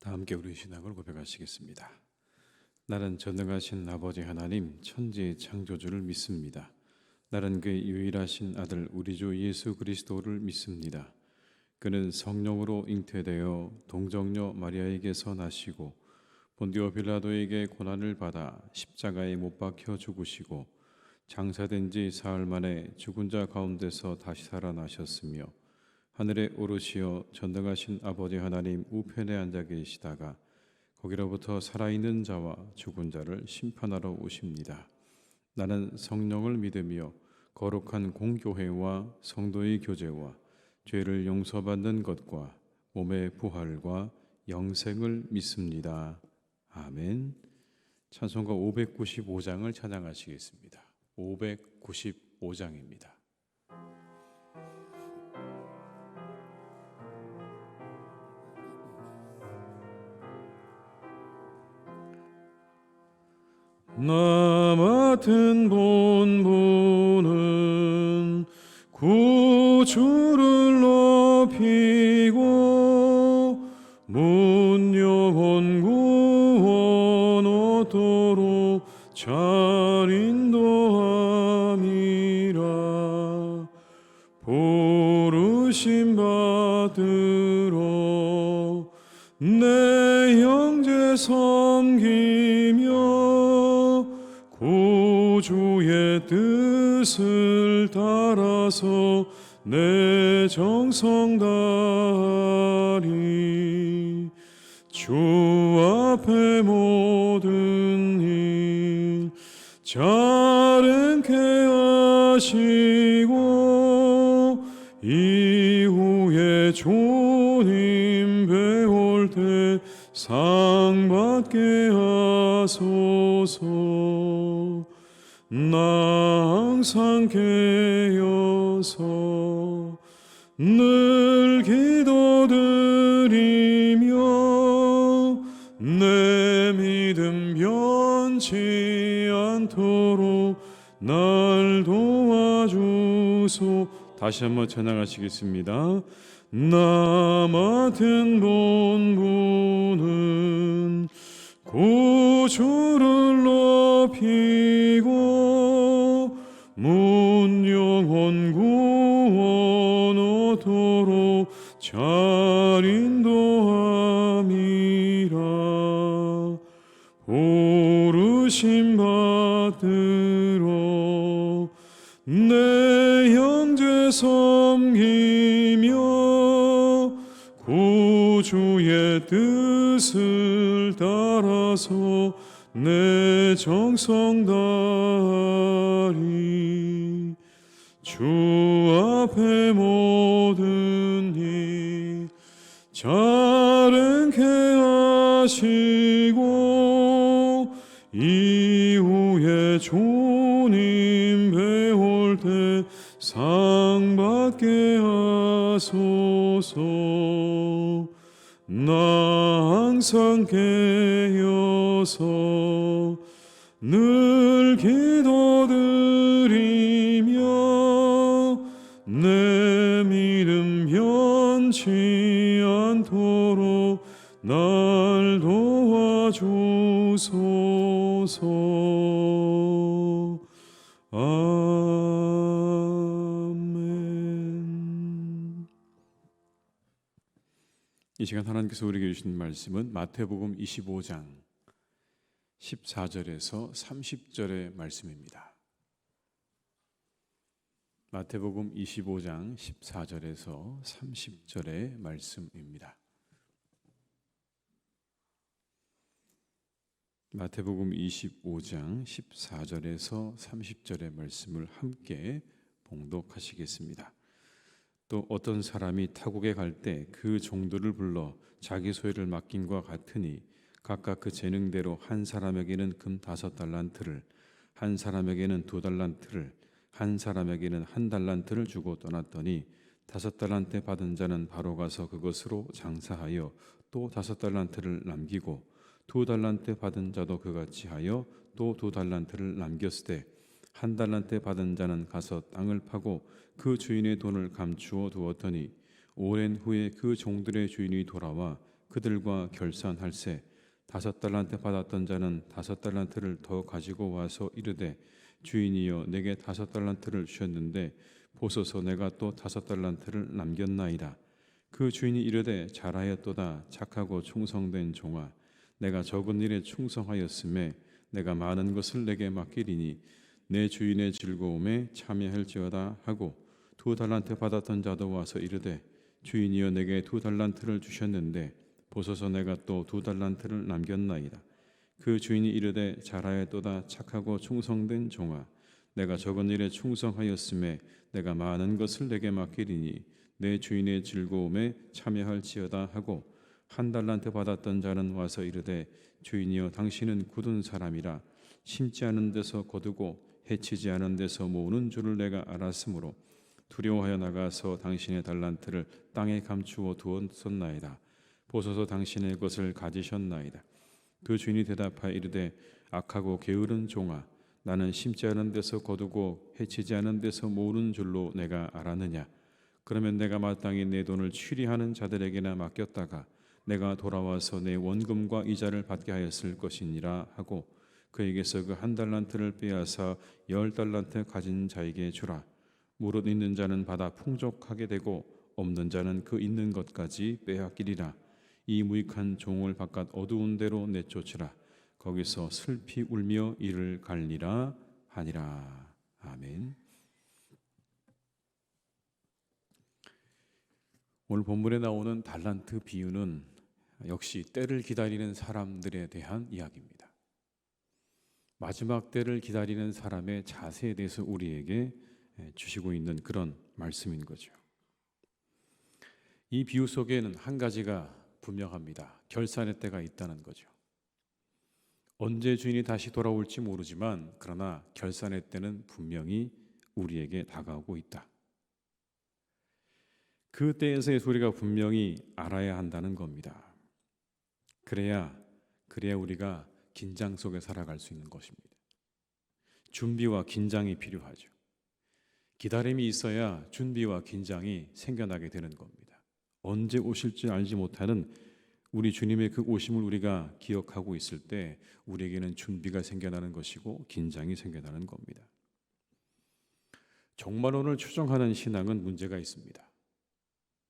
다 함께 우리 신앙을 고백하시겠습니다. 나는 전능하신 아버지 하나님 천지의 창조주를 믿습니다. 나는 그의 유일하신 아들 우리 주 예수 그리스도를 믿습니다. 그는 성령으로 잉태되어 동정녀 마리아에게서 나시고 본디오 빌라도에게 고난을 받아 십자가에 못 박혀 죽으시고 장사된 지 사흘 만에 죽은 자 가운데서 다시 살아나셨으며 하늘에 오르시어 전능하신 아버지 하나님 우편에 앉아 계시다가 거기로부터 살아있는 자와 죽은 자를 심판하러 오십니다. 나는 성령을 믿으며 거룩한 공교회와 성도의 교제와 죄를 용서받는 것과 몸의 부활과 영생을 믿습니다. 아멘. 찬송가 595장을 찬양하시겠습니다. 595장입니다. 나 맡은 본분은 구주를 높이고 문 영혼 구원 얻도록 잘 인도함이라. 부르심 받들어 내 형제 섬기며 구주의 뜻을 따라서 내 정성 다하리. 주 앞에 모든 일 자랭케 하시고 이후에 주님 배울 때 상 받게 하소서. 나 항상 깨어서 늘 기도드리며 내 믿음 변치 않도록 날 도와주소. 다시 한번 찬양하시겠습니다. 나 맡은 본분은 구주를 높이고 문 영혼 구원 얻도록 잘 인도함이라. 부르심 받들어 내 형제 섬기며 구주의 뜻을 따라서 내 정성 다하리. 주 앞에 모든 일 자랭케 하시고 이후에 주님 배울 때 상 받게 하소서. 나 항상 깨어서 늘 기도드리며 내 믿음 변치 않도록 날 도와주소서. 아멘. 이 시간 하나님께서 우리에게 주신 말씀은 마태복음 25장 14절에서 30절의 말씀입니다. 마태복음 25장 14절에서 30절의 말씀입니다. 마태복음 25장 14절에서 30절의 말씀을 함께 봉독하시겠습니다. 또 어떤 사람이 타국에 갈 때 그 종들을 불러 자기 소유를 맡김과 같으니 각각 그 재능대로 한 사람에게는 금 5달란트를, 한 사람에게는 2달란트를, 한 사람에게는 1달란트를 주고 떠났더니 5달란트 받은 자는 바로 가서 그것으로 장사하여 또 5달란트를 남기고 2달란트 받은 자도 그같이 하여 또 2달란트를 남겼으되 1달란트 받은 자는 가서 땅을 파고 그 주인의 돈을 감추어 두었더니 오랜 후에 그 종들의 주인이 돌아와 그들과 결산할세. 5달란트 받았던 자는 5달란트를 더 가지고 와서 이르되 주인이여 내게 5달란트를 주셨는데 보소서 내가 또 5달란트를 남겼나이다. 그 주인이 이르되 잘하였도다 착하고 충성된 종아 내가 적은 일에 충성하였음에 내가 많은 것을 내게 맡기리니 내 주인의 즐거움에 참여할지어다 하고 2달란트 받았던 자도 와서 이르되 주인이여 내게 2달란트를 주셨는데 보소서 내가 또 2달란트를 남겼나이다. 그 주인이 이르되 잘하였도다 착하고 충성된 종아 내가 적은 일에 충성하였음에 내가 많은 것을 내게 맡기리니 내 주인의 즐거움에 참여할지어다 하고 1달란트 받았던 자는 와서 이르되 주인이여 당신은 굳은 사람이라 심지 않은 데서 거두고 해치지 않은 데서 모으는 줄을 내가 알았으므로 두려워하여 나가서 당신의 달란트를 땅에 감추어 두었었나이다. 보소서 당신의 것을 가지셨나이다. 그 주인이 대답하여 이르되 악하고 게으른 종아 나는 심지 않은 데서 거두고 해치지 않은 데서 모으는 줄로 내가 알았느냐. 그러면 내가 마땅히 내 돈을 취리하는 자들에게나 맡겼다가 내가 돌아와서 내 원금과 이자를 받게 하였을 것이니라 하고 그에게서 그 1달란트를 빼앗아 10달란트 가진 자에게 주라. 무릇 있는 자는 받아 풍족하게 되고 없는 자는 그 있는 것까지 빼앗기리라. 이 무익한 종을 바깥 어두운 데로 내쫓으라. 거기서 슬피 울며 이를 갈리라 하니라. 아멘. 오늘 본문에 나오는 달란트 비유는 역시 때를 기다리는 사람들에 대한 이야기입니다. 마지막 때를 기다리는 사람의 자세에 대해서 우리에게 주시고 있는 그런 말씀인 거죠. 이 비유 속에는 한 가지가 분명합니다. 결산의 때가 있다는 거죠. 언제 주인이 다시 돌아올지 모르지만 그러나 결산의 때는 분명히 우리에게 다가오고 있다. 그 때에서의 소리가 분명히 알아야 한다는 겁니다. 그래야 우리가 긴장 속에 살아갈 수 있는 것입니다. 준비와 긴장이 필요하죠. 기다림이 있어야 준비와 긴장이 생겨나게 되는 겁니다. 언제 오실지 알지 못하는 우리 주님의 그 오심을 우리가 기억하고 있을 때 우리에게는 준비가 생겨나는 것이고 긴장이 생겨나는 겁니다. 종말론을 추정하는 신앙은 문제가 있습니다.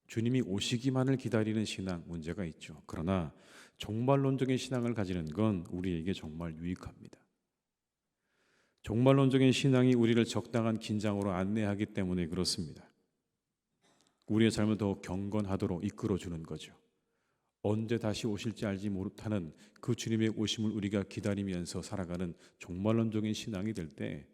주님이 오시기만을 기다리는 신앙 문제가 있죠. 그러나 종말론적인 신앙을 가지는 건 우리에게 정말 유익합니다. 종말론적인 신앙이 우리를 적당한 긴장으로 안내하기 때문에 그렇습니다. 우리의 삶을 더 경건하도록 이끌어주는 거죠. 언제 다시 오실지 알지 못하는 그 주님의 오심을 우리가 기다리면서 살아가는 종말론적인 신앙이 될 때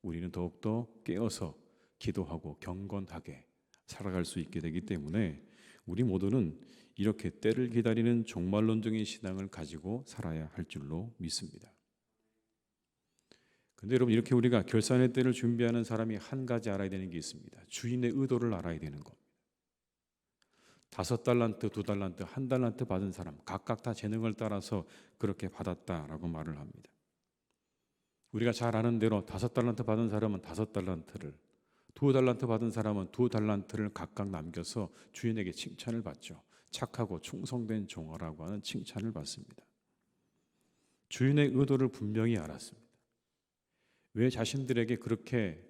우리는 더욱더 깨어서 기도하고 경건하게 살아갈 수 있게 되기 때문에 우리 모두는 이렇게 때를 기다리는 종말론적인 신앙을 가지고 살아야 할 줄로 믿습니다. 그런데 여러분 이렇게 우리가 결산의 때를 준비하는 사람이 한 가지 알아야 되는 게 있습니다. 주인의 의도를 알아야 되는 겁니다. 5달란트, 2달란트, 1달란트 받은 사람 각각 다 재능을 따라서 그렇게 받았다라고 말을 합니다. 우리가 잘 아는 대로 5달란트 받은 사람은 5달란트를 2달란트 받은 사람은 2달란트를 각각 남겨서 주인에게 칭찬을 받죠. 착하고 충성된 종아라고 하는 칭찬을 받습니다. 주인의 의도를 분명히 알았습니다. 왜 자신들에게 그렇게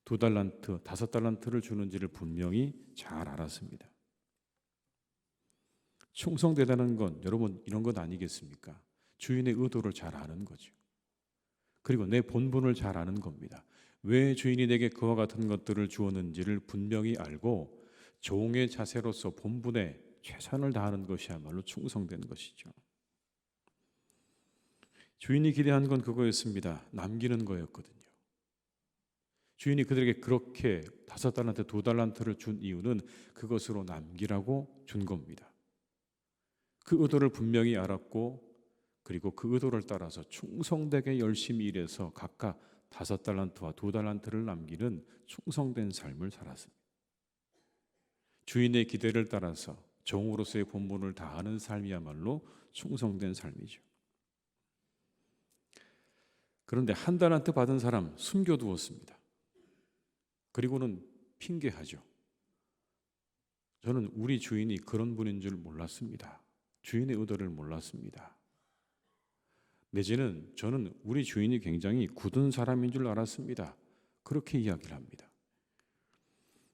2달란트, 5달란트를 주는지를 분명히 잘 알았습니다. 충성되다는 건 여러분 이런 것 아니겠습니까? 주인의 의도를 잘 아는 거죠. 그리고 내 본분을 잘 아는 겁니다. 왜 주인이 내게 그와 같은 것들을 주었는지를 분명히 알고 종의 자세로서 본분에 최선을 다하는 것이야말로 충성되는 것이죠. 주인이 기대한 건 그거였습니다. 남기는 거였거든요. 주인이 그들에게 그렇게 5달란트, 2달란트를 준 이유는 그것으로 남기라고 준 겁니다. 그 의도를 분명히 알았고 그리고 그 의도를 따라서 충성되게 열심히 일해서 각각 5달란트와 2달란트를 남기는 충성된 삶을 살았습니다. 주인의 기대를 따라서 종으로서의 본분을 다하는 삶이야말로 충성된 삶이죠. 그런데 1달란트 받은 사람 숨겨두었습니다. 그리고는 핑계하죠. 저는 우리 주인이 그런 분인 줄 몰랐습니다. 주인의 의도를 몰랐습니다. 내지는 저는 우리 주인이 굉장히 굳은 사람인 줄 알았습니다. 그렇게 이야기를 합니다.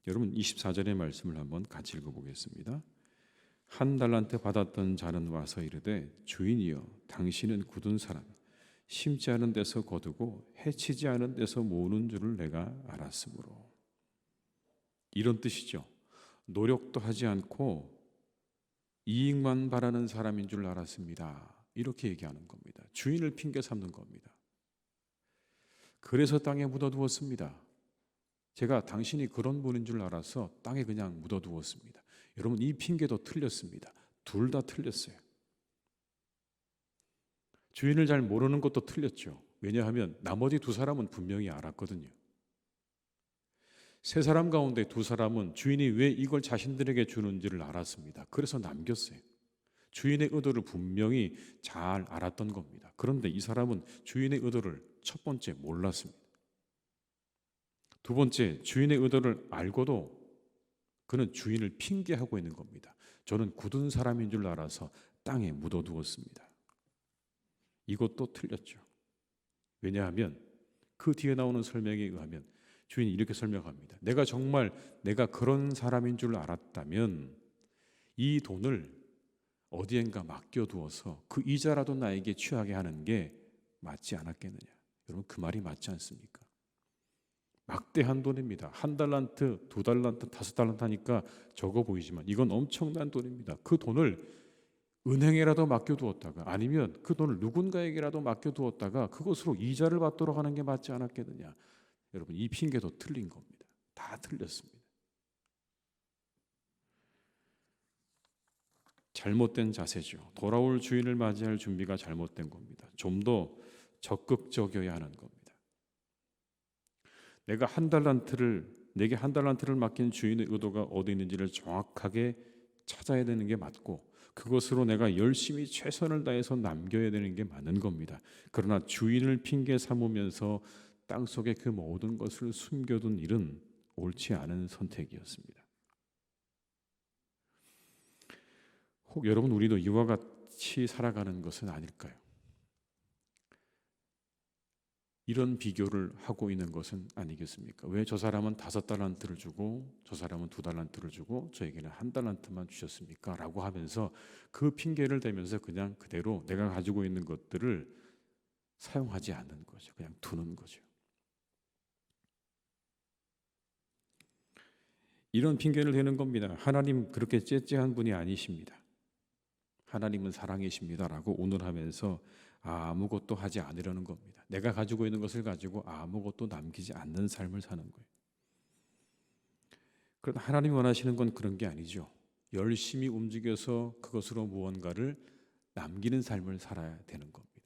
여러분 24절의 말씀을 한번 같이 읽어보겠습니다. 한 달란트 받았던 자는 와서 이르되 주인이여 당신은 굳은 사람 심지 않은 데서 거두고 해치지 않은 데서 모으는 줄을 내가 알았으므로. 이런 뜻이죠. 노력도 하지 않고 이익만 바라는 사람인 줄 알았습니다. 이렇게 얘기하는 겁니다. 주인을 핑계 삼는 겁니다. 그래서 땅에 묻어두었습니다. 제가 당신이 그런 분인 줄 알아서 땅에 그냥 묻어두었습니다. 여러분 이 핑계도 틀렸습니다. 둘 다 틀렸어요. 주인을 잘 모르는 것도 틀렸죠. 왜냐하면 나머지 두 사람은 분명히 알았거든요. 세 사람 가운데 두 사람은 주인이 왜 이걸 자신들에게 주는지를 알았습니다. 그래서 남겼어요. 주인의 의도를 분명히 잘 알았던 겁니다. 그런데 이 사람은 주인의 의도를 첫 번째 몰랐습니다. 두 번째, 주인의 의도를 알고도 그는 주인을 핑계하고 있는 겁니다. 저는 굳은 사람인 줄 알아서 땅에 묻어두었습니다. 이것도 틀렸죠. 왜냐하면 그 뒤에 나오는 설명에 의하면 주인이 이렇게 설명합니다. 내가 정말 내가 그런 사람인 줄 알았다면 이 돈을 어디엔가 맡겨두어서 그 이자라도 나에게 취하게 하는 게 맞지 않았겠느냐. 여러분 그 말이 맞지 않습니까? 막대한 돈입니다. 한 달란트, 두 달란트, 다섯 달란트 하니까 적어 보이지만 이건 엄청난 돈입니다. 그 돈을 은행에라도 맡겨두었다가 아니면 그 돈을 누군가에게라도 맡겨두었다가 그것으로 이자를 받도록 하는 게 맞지 않았겠느냐. 여러분 이 핑계도 틀린 겁니다. 다 틀렸습니다. 잘못된 자세죠. 돌아올 주인을 맞이할 준비가 잘못된 겁니다. 좀 더 적극적이어야 하는 겁니다. 내게 한 달란트를 맡긴 주인의 의도가 어디 있는지를 정확하게 찾아야 되는 게 맞고 그것으로 내가 열심히 최선을 다해서 남겨야 되는 게 맞는 겁니다. 그러나 주인을 핑계 삼으면서 땅속에 그 모든 것을 숨겨둔 일은 옳지 않은 선택이었습니다. 혹 여러분 우리도 이와 같이 살아가는 것은 아닐까요? 이런 비교를 하고 있는 것은 아니겠습니까? 왜 저 사람은 5달란트를 주고 저 사람은 2달란트를 주고 저에게는 1달란트만 주셨습니까? 라고 하면서 그 핑계를 대면서 그냥 그대로 내가 가지고 있는 것들을 사용하지 않는 거죠. 그냥 두는 거죠. 이런 핑계를 대는 겁니다. 하나님 그렇게 째째한 분이 아니십니다. 하나님은 사랑이십니다라고 운운하면서 아무것도 하지 않으려는 겁니다. 내가 가지고 있는 것을 가지고 아무것도 남기지 않는 삶을 사는 거예요. 그러나 하나님이 원하시는 건 그런 게 아니죠. 열심히 움직여서 그것으로 무언가를 남기는 삶을 살아야 되는 겁니다.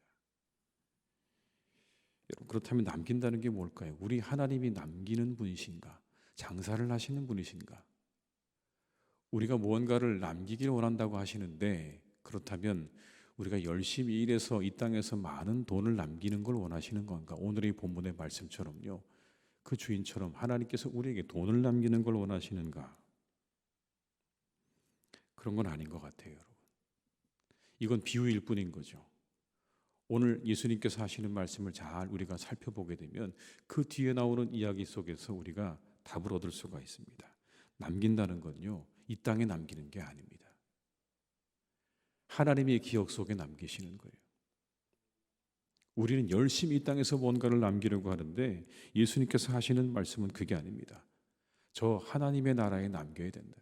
여러분 그렇다면 남긴다는 게 뭘까요? 우리 하나님이 남기는 분이신가? 장사를 하시는 분이신가? 우리가 무언가를 남기기를 원한다고 하시는데 그렇다면 우리가 열심히 일해서 이 땅에서 많은 돈을 남기는 걸 원하시는 건가? 오늘의 본문의 말씀처럼요. 그 주인처럼 하나님께서 우리에게 돈을 남기는 걸 원하시는가? 그런 건 아닌 것 같아요, 여러분. 이건 비유일 뿐인 거죠. 오늘 예수님께서 하시는 말씀을 잘 우리가 살펴보게 되면 그 뒤에 나오는 이야기 속에서 우리가 답을 얻을 수가 있습니다. 남긴다는 건요, 이 땅에 남기는 게 아닙니다. 하나님의 기억 속에 남기시는 거예요. 우리는 열심히 이 땅에서 뭔가를 남기려고 하는데 예수님께서 하시는 말씀은 그게 아닙니다. 저 하나님의 나라에 남겨야 된다.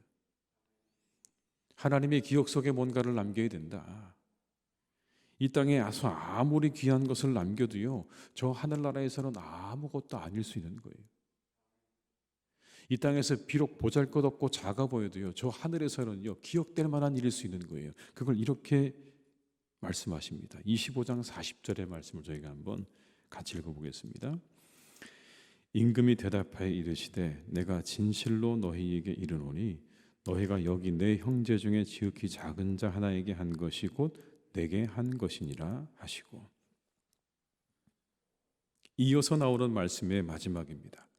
하나님의 기억 속에 뭔가를 남겨야 된다. 이 땅에 와서 아무리 귀한 것을 남겨도요, 저 하늘나라에서는 아무것도 아닐 수 있는 거예요. 이 땅에서 비록 보잘것없고 작아 보여도요, 저 하늘에서는요 기억될 만한 일일 수 있는 거예요. 그걸 이렇게 말씀하십니다. 25장 40절의 말씀을 저희가 한번 같이 읽어보겠습니다. 임금이 대답하여 이르시되 내가 진실로 너희에게 이르노니 너희가 여기 내 형제 중에 지극히 작은 자 하나에게 한 것이 곧 내게 한 것이니라 하시고, 이어서 나오는 말씀의 마지막입니다.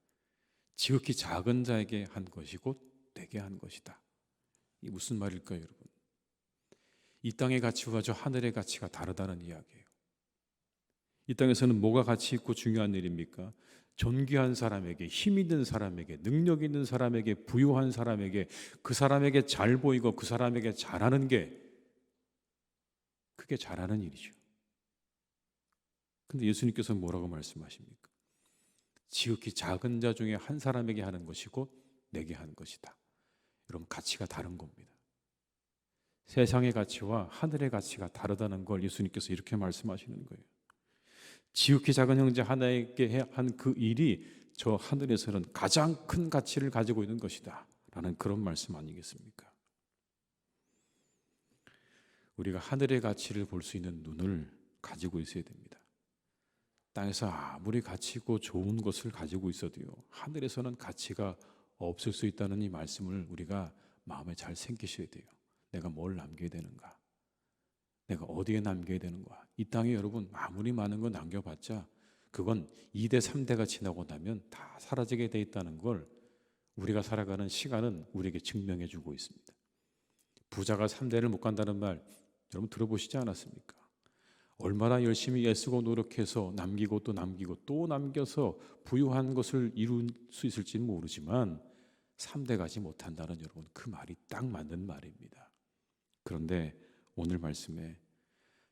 지극히 작은 자에게 한 것이 곧 내게 한 것이다. 이게 무슨 말일까요, 여러분? 이 땅의 가치와 저 하늘의 가치가 다르다는 이야기예요. 이 땅에서는 뭐가 가치 있고 중요한 일입니까? 존귀한 사람에게, 힘 있는 사람에게, 능력 있는 사람에게, 부유한 사람에게, 그 사람에게 잘 보이고 그 사람에게 잘하는 게 그게 잘하는 일이죠. 근데 예수님께서 뭐라고 말씀하십니까? 지극히 작은 자 중에 한 사람에게 하는 것이 곧 내게 하는 것이다. 여러분, 가치가 다른 겁니다. 세상의 가치와 하늘의 가치가 다르다는 걸 예수님께서 이렇게 말씀하시는 거예요. 지극히 작은 형제 하나에게 한 그 일이 저 하늘에서는 가장 큰 가치를 가지고 있는 것이다 라는 그런 말씀 아니겠습니까? 우리가 하늘의 가치를 볼 수 있는 눈을 가지고 있어야 됩니다. 땅에서 아무리 가치 있고 좋은 것을 가지고 있어도요, 하늘에서는 가치가 없을 수 있다는 이 말씀을 우리가 마음에 잘 새기셔야 돼요. 내가 뭘 남겨야 되는가? 내가 어디에 남겨야 되는가? 이 땅에 여러분 아무리 많은 거 남겨봤자 그건 2대 3대가 지나고 나면 다 사라지게 돼 있다는 걸 우리가 살아가는 시간은 우리에게 증명해 주고 있습니다. 부자가 3대를 못 간다는 말 여러분 들어보시지 않았습니까? 얼마나 열심히 애쓰고 노력해서 남기고 또 남기고 또 남겨서 부유한 것을 이룰 수 있을지는 모르지만 3대 가지 못한다는 여러분, 그 말이 딱 맞는 말입니다. 그런데 오늘 말씀에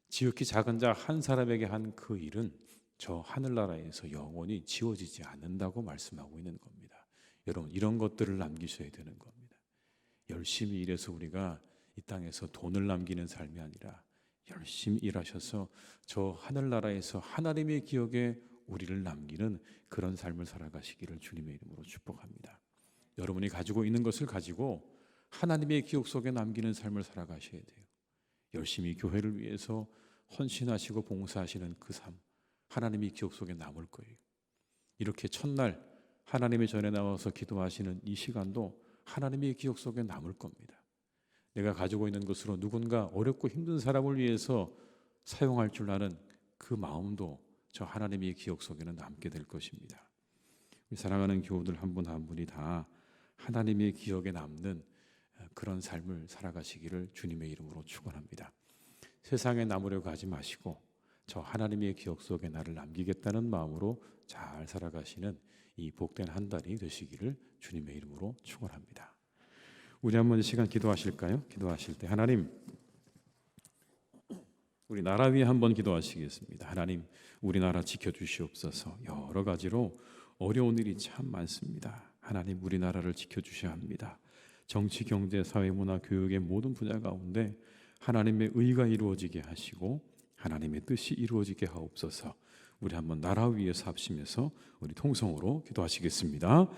지극히 작은 자 한 사람에게 한 그 일은 저 하늘나라에서 영원히 지워지지 않는다고 말씀하고 있는 겁니다. 여러분, 이런 것들을 남기셔야 되는 겁니다. 열심히 일해서 우리가 이 땅에서 돈을 남기는 삶이 아니라 열심히 일하셔서 저 하늘나라에서 하나님의 기억에 우리를 남기는 그런 삶을 살아가시기를 주님의 이름으로 축복합니다. 여러분이 가지고 있는 것을 가지고 하나님의 기억 속에 남기는 삶을 살아가셔야 돼요. 열심히 교회를 위해서 헌신하시고 봉사하시는 그 삶, 하나님의 기억 속에 남을 거예요. 이렇게 첫날 하나님의 전에 나와서 기도하시는 이 시간도 하나님의 기억 속에 남을 겁니다. 내가 가지고 있는 것으로 누군가 어렵고 힘든 사람을 위해서 사용할 줄 아는 그 마음도 저 하나님의 기억 속에는 남게 될 것입니다. 우리 사랑하는 교우들 한 분 한 분이 다 하나님의 기억에 남는 그런 삶을 살아가시기를 주님의 이름으로 축원합니다. 세상에 남으려고 하지 마시고 저 하나님의 기억 속에 나를 남기겠다는 마음으로 잘 살아가시는 이 복된 한 달이 되시기를 주님의 이름으로 축원합니다. 우리 한번 이 시간 기도하실까요? 기도하실 때 하나님, 우리 나라 위에 한번 기도하시겠습니다. 하나님, 우리나라 지켜주시옵소서. 여러 가지로 어려운 일이 참 많습니다. 하나님, 우리나라를 지켜주셔야 합니다. 정치, 경제, 사회, 문화, 교육의 모든 분야 가운데 하나님의 의가 이루어지게 하시고 하나님의 뜻이 이루어지게 하옵소서. 우리 한번 나라 위에서 합심해서 우리 통성으로 기도하시겠습니다.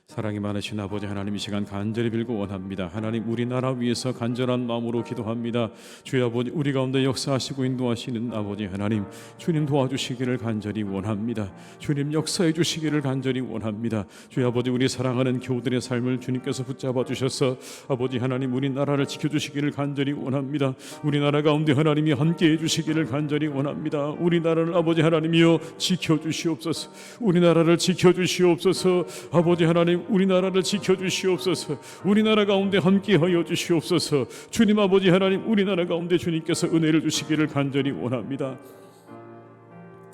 사랑이 많으신 아버지 하나님, 이 시간 간절히 빌고 원합니다. 하나님, 우리나라 위해서 간절한 마음으로 기도합니다. 주여 아버지, 우리 가운데 역사하시고 인도하시는 아버지 하나님, 주님 도와주시기를 간절히 원합니다. 주님 역사해 주시기를 간절히 원합니다. 주여 아버지, 우리 사랑하는 교우들의 삶을 주님께서 붙잡아 주셔서 아버지 하나님, 우리나라를 지켜주시기를 간절히 원합니다. 우리나라 가운데 하나님이 함께해 주시기를 간절히 원합니다. 우리나라를 아버지 하나님이여 지켜주시옵소서. 우리나라를 지켜주시옵소서. 아버지 하나님, 우리나라를 지켜주시옵소서. 우리나라 가운데 함께하여 주시옵소서. 주님 아버지 하나님, 우리나라 가운데 주님께서 은혜를 주시기를 간절히 원합니다.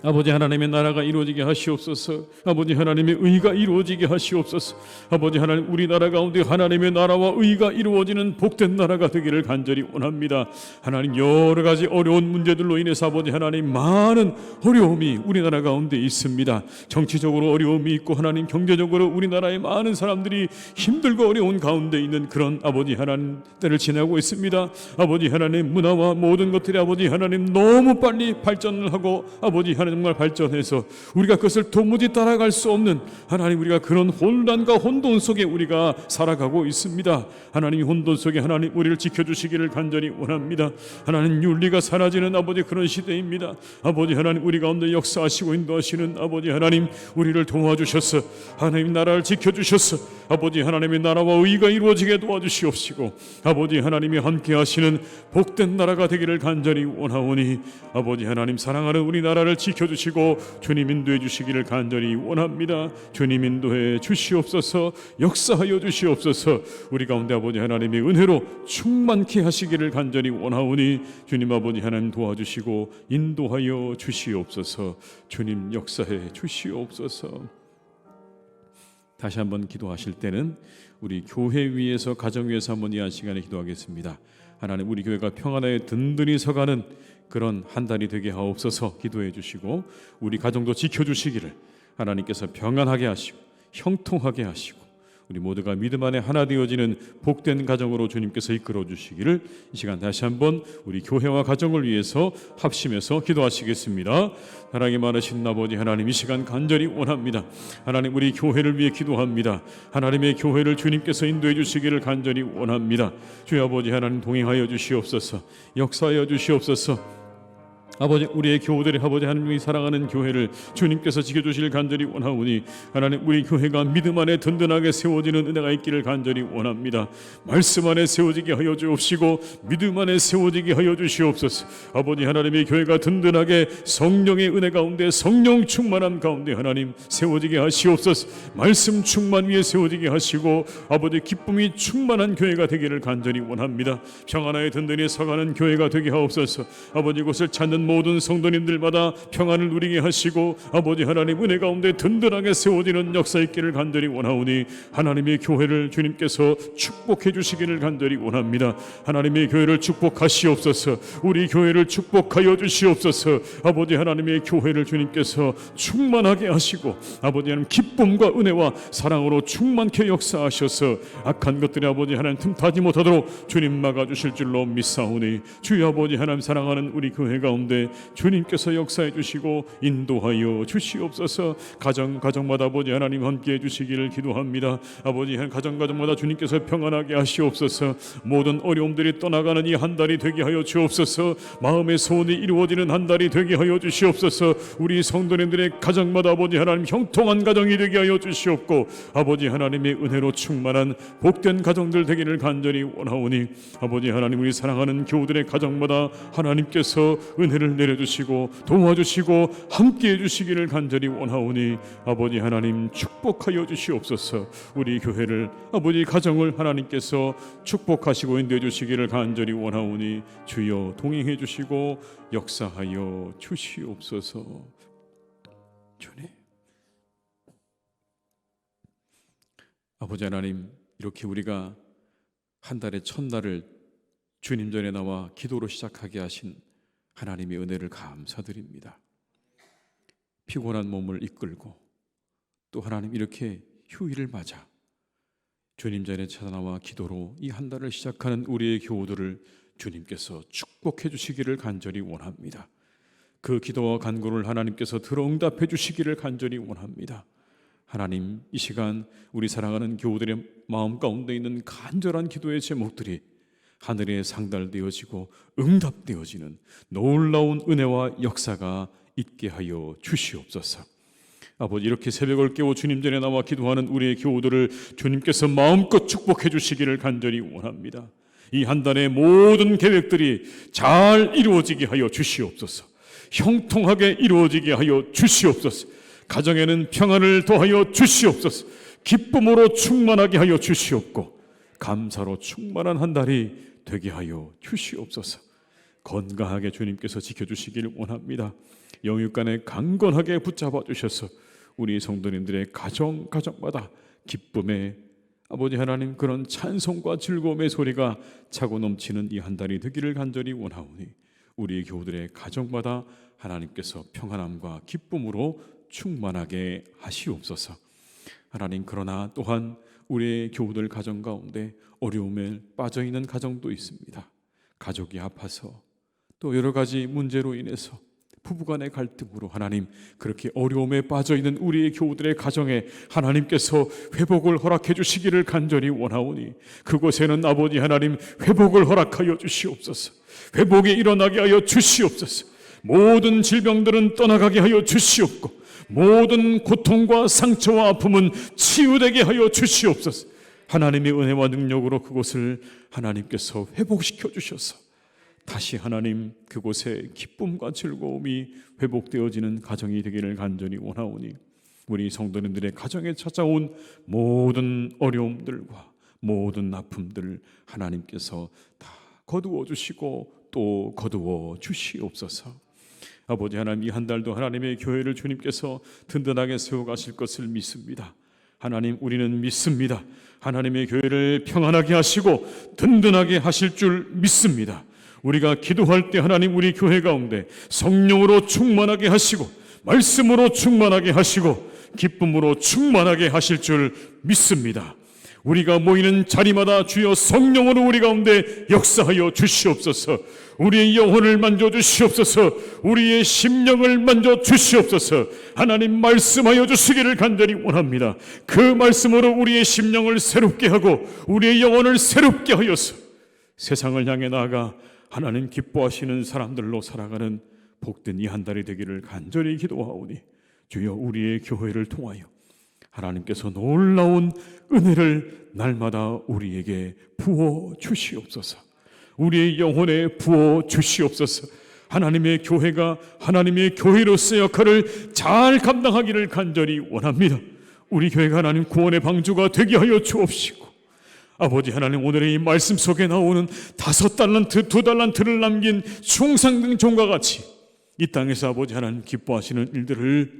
아버지 하나님의 나라가 이루어지게 하시옵소서. 아버지 하나님의 의가 이루어지게 하시옵소서. 아버지 하나님, 우리나라 가운데 하나님의 나라와 의가 이루어지는 복된 나라가 되기를 간절히 원합니다. 하나님, 여러 가지 어려운 문제들로 인해서 아버지 하나님, 많은 어려움이 우리나라 가운데 있습니다. 정치적으로 어려움이 있고 하나님, 경제적으로 우리나라의 많은 사람들이 힘들고 어려운 가운데 있는 그런 아버지 하나님 때를 지나고 있습니다. 아버지 하나님, 문화와 모든 것들이 아버지 하나님 너무 빨리 발전을 하고 아버지 하나님 정말 발전해서 우리가 그것을 도무지 따라갈 수 없는 하나님, 우리가 그런 혼란과 혼돈 속에 우리가 살아가고 있습니다. 하나님, 혼돈 속에 하나님 우리를 지켜주시기를 간절히 원합니다. 하나님, 윤리가 사라지는 아버지 그런 시대입니다. 아버지 하나님, 우리 가운데 역사하시고 인도하시는 아버지 하나님, 우리를 도와주셔서 하나님 나라를 지켜주셔서 아버지 하나님의 나라와 의가 이루어지게 도와주시옵시고 아버지 하나님이 함께 하시는 복된 나라가 되기를 간절히 원하오니 아버지 하나님, 사랑하는 우리나라를 지켜 지켜주시고 주님 인도해 주시기를 간절히 원합니다. 주님 인도해 주시옵소서. 역사하여 주시옵소서. 우리 가운데 아버지 하나님의 은혜로 충만케 하시기를 간절히 원하오니 주님 아버지 하나님 도와주시고 인도하여 주시옵소서. 주님 역사해 주시옵소서. 다시 한번 기도하실 때는 우리 교회 위에서 가정 위에서 한번 이 한 시간에 기도하겠습니다. 하나님 우리 교회가 평안하에 든든히 서가는 그런 한 달이 되게 하옵소서. 기도해 주시고 우리 가정도 지켜주시기를 하나님께서 평안하게 하시고 형통하게 하시고 우리 모두가 믿음 안에 하나 되어지는 복된 가정으로 주님께서 이끌어 주시기를 이 시간 다시 한번 우리 교회와 가정을 위해서 합심해서 기도하시겠습니다. 사랑이 많으신 아버지 하나님, 이 시간 간절히 원합니다. 하나님 우리 교회를 위해 기도합니다. 하나님의 교회를 주님께서 인도해 주시기를 간절히 원합니다. 주여 아버지 하나님 동행하여 주시옵소서. 역사하여 주시옵소서. 아버지 우리의 교우들이 아버지 하나님이 사랑하는 교회를 주님께서 지켜주실 간절히 원하오니 하나님 우리 교회가 믿음 안에 든든하게 세워지는 은혜가 있기를 간절히 원합니다. 말씀 안에 세워지게 하여 주옵시고 믿음 안에 세워지게 하여 주시옵소서. 아버지 하나님의 교회가 든든하게 성령의 은혜 가운데 성령 충만한 가운데 하나님 세워지게 하시옵소서. 말씀 충만 위에 세워지게 하시고 아버지 기쁨이 충만한 교회가 되기를 간절히 원합니다. 평안하에 든든히 서가는 교회가 되게 하옵소서. 아버지 이곳을 찾는 모든 성도님들마다 평안을 누리게 하시고 아버지 하나님 은혜 가운데 든든하게 세워지는 역사 있기를 간절히 원하오니 하나님의 교회를 주님께서 축복해 주시기를 간절히 원합니다. 하나님의 교회를 축복하시옵소서. 우리 교회를 축복하여 주시옵소서. 아버지 하나님의 교회를 주님께서 충만하게 하시고 아버지 하나님 기쁨과 은혜와 사랑으로 충만케 역사하셔서 악한 것들이 아버지 하나님 틈타지 못하도록 주님 막아주실 줄로 믿사오니 주여 아버지 하나님 사랑하는 우리 교회 가운데 주님께서 역사해 주시고 인도하여 주시옵소서. 가정마다 아버지 하나님 함께해 주시기를 기도합니다. 아버지 가정마다 주님께서 평안하게 하시옵소서. 모든 어려움들이 떠나가는 이 한 달이 되게 하여 주옵소서. 마음의 소원이 이루어지는 한 달이 되게 하여 주시옵소서. 우리 성도님들의 가정마다 아버지 하나님 형통한 가정이 되게 하여 주시옵고 아버지 하나님의 은혜로 충만한 복된 가정들 되기를 간절히 원하오니 아버지 하나님 우리 사랑하는 교우들의 가정마다 하나님께서 은혜를 내려주시고 도와주시고 함께해 주시기를 간절히 원하오니 아버지 하나님 축복하여 주시옵소서. 우리 교회를 아버지 가정을 하나님께서 축복하시고 인도해 주시기를 간절히 원하오니 주여 동행해 주시고 역사하여 주시옵소서. 주님 아버지 하나님 이렇게 우리가 한 달의 첫날을 주님 전에 나와 기도로 시작하게 하신 하나님의 은혜를 감사드립니다. 피곤한 몸을 이끌고 또 하나님 이렇게 휴일을 맞아 주님 전에 찾아나와 기도로 이 한 달을 시작하는 우리의 교우들을 주님께서 축복해 주시기를 간절히 원합니다. 그 기도와 간구를 하나님께서 들어 응답해 주시기를 간절히 원합니다. 하나님 이 시간 우리 사랑하는 교우들의 마음 가운데 있는 간절한 기도의 제목들이 하늘에 상달되어지고 응답되어지는 놀라운 은혜와 역사가 있게 하여 주시옵소서. 아버지 이렇게 새벽을 깨워 주님 전에 나와 기도하는 우리의 교우들을 주님께서 마음껏 축복해 주시기를 간절히 원합니다. 이 한 달의 모든 계획들이 잘 이루어지게 하여 주시옵소서. 형통하게 이루어지게 하여 주시옵소서. 가정에는 평안을 더하여 주시옵소서. 기쁨으로 충만하게 하여 주시옵고 감사로 충만한 한 달이 되게 하여 주시옵소서. 건강하게 주님께서 지켜주시기를 원합니다. 영육간에 강건하게 붙잡아 주셔서 우리 성도님들의 가정마다 기쁨의 아버지 하나님 그런 찬송과 즐거움의 소리가 차고 넘치는 이 한 달이 되기를 간절히 원하오니 우리 교우들의 가정마다 하나님께서 평안함과 기쁨으로 충만하게 하시옵소서. 하나님 그러나 또한 우리의 교우들 가정 가운데 어려움에 빠져있는 가정도 있습니다. 가족이 아파서 또 여러 가지 문제로 인해서 부부간의 갈등으로 하나님 그렇게 어려움에 빠져있는 우리의 교우들의 가정에 하나님께서 회복을 허락해 주시기를 간절히 원하오니 그곳에는 아버지 하나님 회복을 허락하여 주시옵소서. 회복이 일어나게 하여 주시옵소서. 모든 질병들은 떠나가게 하여 주시옵고 모든 고통과 상처와 아픔은 치유되게 하여 주시옵소서. 하나님의 은혜와 능력으로 그곳을 하나님께서 회복시켜 주셔서 다시 하나님 그곳에 기쁨과 즐거움이 회복되어지는 가정이 되기를 간절히 원하오니 우리 성도님들의 가정에 찾아온 모든 어려움들과 모든 아픔들을 하나님께서 다 거두어 주시고 또 거두어 주시옵소서. 아버지 하나님, 이 한 달도 하나님의 교회를 주님께서 든든하게 세워가실 것을 믿습니다. 하나님, 우리는 믿습니다. 하나님의 교회를 평안하게 하시고 든든하게 하실 줄 믿습니다. 우리가 기도할 때 하나님 우리 교회 가운데 성령으로 충만하게 하시고 말씀으로 충만하게 하시고 기쁨으로 충만하게 하실 줄 믿습니다. 우리가 모이는 자리마다 주여 성령으로 우리 가운데 역사하여 주시옵소서. 우리의 영혼을 만져주시옵소서. 우리의 심령을 만져주시옵소서. 하나님 말씀하여 주시기를 간절히 원합니다. 그 말씀으로 우리의 심령을 새롭게 하고 우리의 영혼을 새롭게 하여서 세상을 향해 나아가 하나님 기뻐하시는 사람들로 살아가는 복된 이 한 달이 되기를 간절히 기도하오니 주여 우리의 교회를 통하여 하나님께서 놀라운 은혜를 날마다 우리에게 부어 주시옵소서. 우리의 영혼에 부어 주시옵소서. 하나님의 교회가 하나님의 교회로서의 역할을 잘 감당하기를 간절히 원합니다. 우리 교회가 하나님 구원의 방주가 되게 하여 주옵시고 아버지 하나님, 오늘의 이 말씀 속에 나오는 5달란트, 2달란트를 남긴 충성된 종과 같이 이 땅에서 아버지 하나님 기뻐하시는 일들을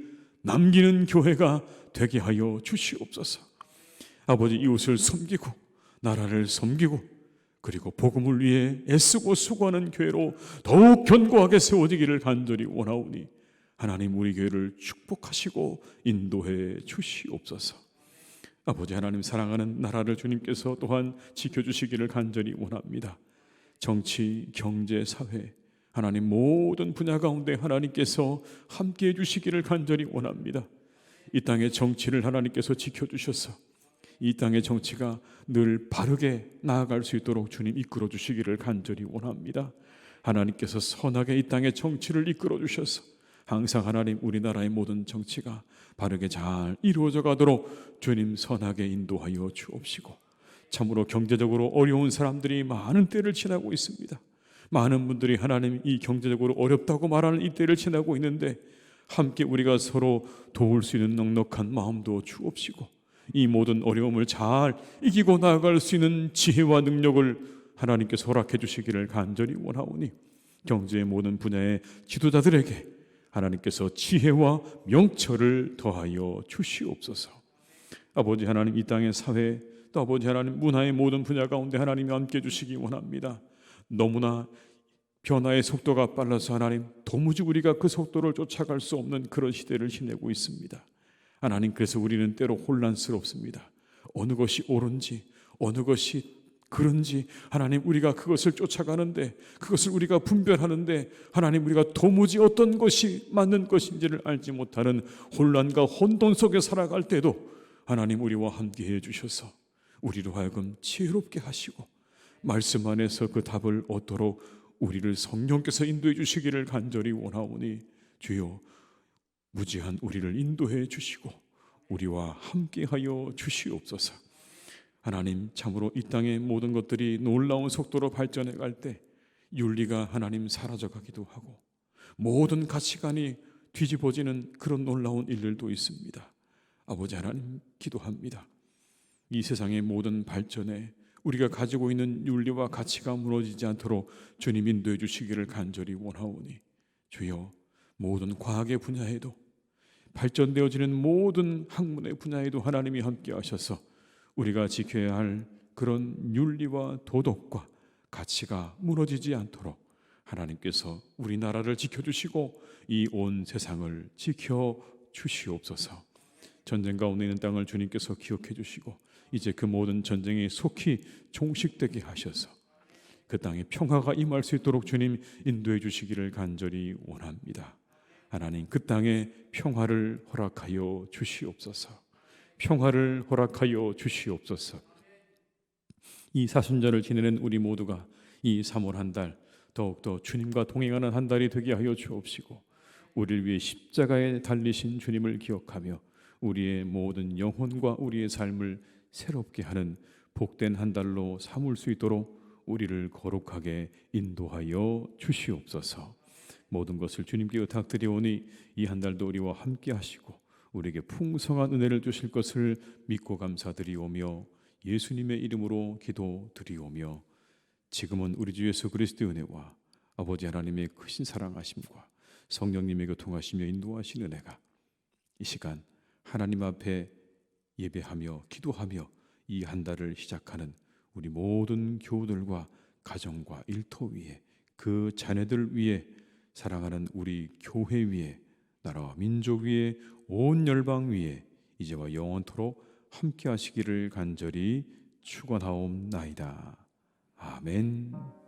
남기는 교회가 되게 하여 주시옵소서. 아버지, 이웃을 섬기고 나라를 섬기고 그리고 복음을 위해 애쓰고 수고하는 교회로 더욱 견고하게 세워지기를 간절히 원하오니 하나님 우리 교회를 축복하시고 인도해 주시옵소서. 아버지 하나님, 사랑하는 나라를 주님께서 또한 지켜주시기를 간절히 원합니다. 정치, 경제, 사회 하나님 모든 분야 가운데 하나님께서 함께해 주시기를 간절히 원합니다. 이 땅의 정치를 하나님께서 지켜주셔서 이 땅의 정치가 늘 바르게 나아갈 수 있도록 주님 이끌어 주시기를 간절히 원합니다. 하나님께서 선하게 이 땅의 정치를 이끌어 주셔서 항상 하나님 우리나라의 모든 정치가 바르게 잘 이루어져 가도록 주님 선하게 인도하여 주옵시고 참으로 경제적으로 어려운 사람들이 많은 때를 지나고 있습니다. 많은 분들이 하나님 이 경제적으로 어렵다고 말하는 이 때를 지나고 있는데 함께 우리가 서로 도울 수 있는 넉넉한 마음도 주옵시고 이 모든 어려움을 잘 이기고 나아갈 수 있는 지혜와 능력을 하나님께서 허락해 주시기를 간절히 원하오니 경제의 모든 분야의 지도자들에게 하나님께서 지혜와 명철을 더하여 주시옵소서. 아버지 하나님, 이 땅의 사회 또 아버지 하나님 문화의 모든 분야 가운데 하나님이 함께 해주시기 원합니다. 너무나 변화의 속도가 빨라서 하나님 도무지 우리가 그 속도를 쫓아갈 수 없는 그런 시대를 지내고 있습니다. 하나님, 그래서 우리는 때로 혼란스럽습니다. 어느 것이 옳은지 어느 것이 그런지 하나님 우리가 그것을 쫓아가는데 그것을 우리가 분별하는데 하나님 우리가 도무지 어떤 것이 맞는 것인지를 알지 못하는 혼란과 혼돈 속에 살아갈 때도 하나님 우리와 함께해 주셔서 우리로 하여금 지혜롭게 하시고 말씀 안에서 그 답을 얻도록 우리를 성령께서 인도해 주시기를 간절히 원하오니 주여 무지한 우리를 인도해 주시고 우리와 함께하여 주시옵소서. 하나님, 참으로 이 땅의 모든 것들이 놀라운 속도로 발전해 갈 때 윤리가 하나님 사라져 가기도 하고 모든 가치관이 뒤집어지는 그런 놀라운 일들도 있습니다. 아버지 하나님, 기도합니다. 이 세상의 모든 발전에 우리가 가지고 있는 윤리와 가치가 무너지지 않도록 주님 인도해 주시기를 간절히 원하오니 주여 모든 과학의 분야에도 발전되어지는 모든 학문의 분야에도 하나님이 함께 하셔서 우리가 지켜야 할 그런 윤리와 도덕과 가치가 무너지지 않도록 하나님께서 우리나라를 지켜주시고 이 온 세상을 지켜주시옵소서. 전쟁 가운데 있는 땅을 주님께서 기억해 주시고 이제 그 모든 전쟁이 속히 종식되게 하셔서 그 땅에 평화가 임할 수 있도록 주님 인도해 주시기를 간절히 원합니다. 하나님, 그 땅에 평화를 허락하여 주시옵소서. 평화를 허락하여 주시옵소서. 이 사순절을 지내는 우리 모두가 이 3월 한 달 더욱더 주님과 동행하는 한 달이 되게 하여 주옵시고 우리를 위해 십자가에 달리신 주님을 기억하며 우리의 모든 영혼과 우리의 삶을 새롭게 하는 복된 한 달로 삼을 수 있도록 우리를 거룩하게 인도하여 주시옵소서. 모든 것을 주님께 의탁드리오니 이 한 달도 우리와 함께 하시고 우리에게 풍성한 은혜를 주실 것을 믿고 감사드리오며 예수님의 이름으로 기도드리오며 지금은 우리 주 예수 그리스도의 은혜와 아버지 하나님의 크신 사랑하심과 성령님의 교통하시며 인도하신 은혜가 이 시간 하나님 앞에 예배하며 기도하며 이 한 달을 시작하는 우리 모든 교우들과 가정과 일터 위에 그 자녀들 위에 사랑하는 우리 교회 위에 나라와 민족 위에 온 열방 위에 이제와 영원토록 함께 하시기를 간절히 축원하옵나이다. 아멘.